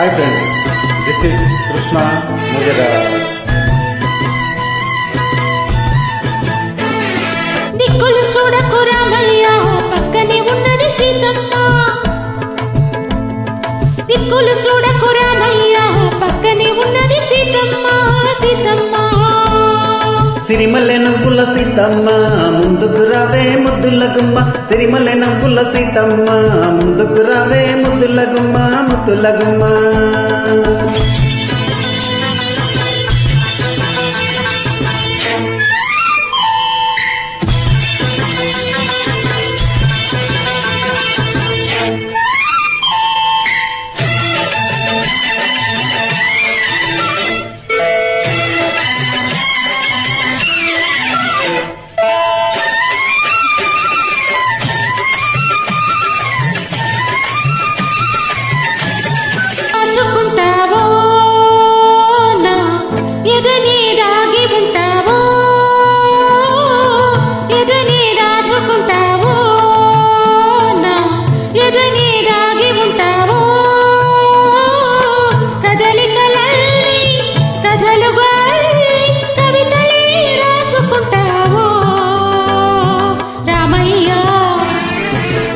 Hi friends, this is Krishna Mudira. దిక్కులు చూడకు రామయ్య, పక్కనే ఉన్నది సీతమ్మ. దిక్కులు చూడకు రామయ్య, పక్కనే ఉన్నది సీతమ్మ. సీతమ్మ సిరిమల్లె నవ్వుల సీతమ్మ, ముందుకు రావే ముద్దుల గుమ్మ. సిరిమల్లె నవ్వుల సీతమ్మ, ముందుకు రావే ముద్దుల గుమ్మ. ముద్దుల గుమ్మ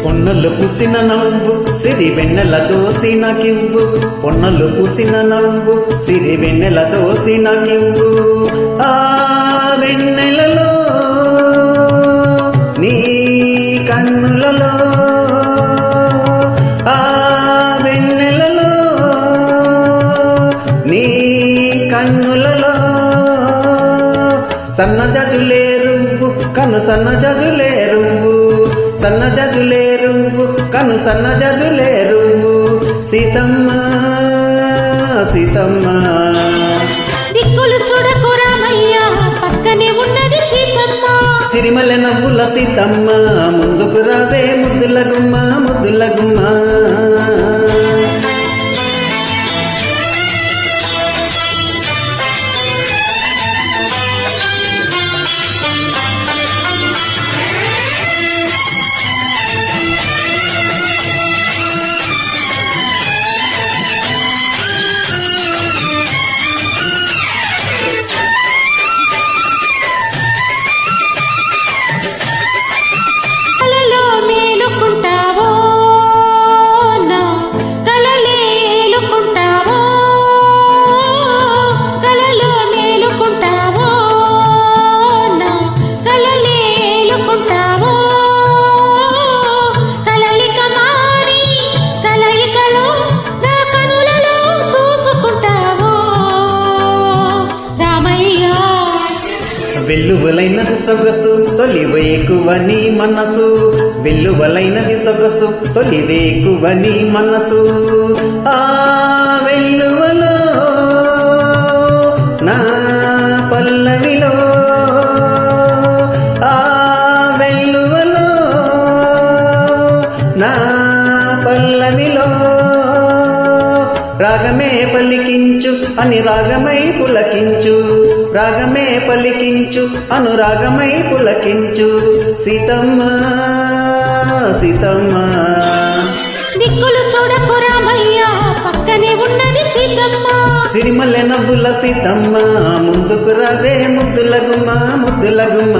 పొన్నలు పూసిన నవ్వు సిరి వెన్నెల దోసి నాకివ్వు. పొన్నలు పూసిన నవ్వు సిరి వెన్నెల దోసి నాకివ్వు. ఆ వెన్నెలలో నీ కన్నులలో, ఆ వెన్నెలలో నీ కన్నులలో సన్నజాజులేరువ్వు కను సన్నజాజులేరువ్వు. సన్నజాజులేరువ్వు కను సన్నజాజులేరువ్వు. సీతమ్మ సీతమ్మ దిక్కులు చూడకు రామయ్య, పక్కనే ఉన్నది సీతమ్మ. సిరిమల్లె నవ్వుల సీతమ్మ, ముందుకు రావే ముద్దుల గుమ్మ. ముద్దుల గుమ్మ వెల్లువలైనది సొగసు తొలివేకువని మనసు. వెల్లువలైనది సొగసు తొలివేకువని మనసు. ఆ వెల్లువలో నా పల్లవిలో, ఆ వెల్లువలో నా పల్లవిలో రాగమే పలికించు అని రాగమై పులకించు. రాగమే పలికించు అనురాగమై పులకించు. సీతమ్మ సీతమ్మ దిక్కులు చూడకు రామయ్య, పక్కనే ఉన్నది సీతమ్మ. సిరిమల్లె నవ్వుల సీతమ్మ, ముందుకు రావే ముద్దుల గుమ్మ. ముద్దుల గుమ్మ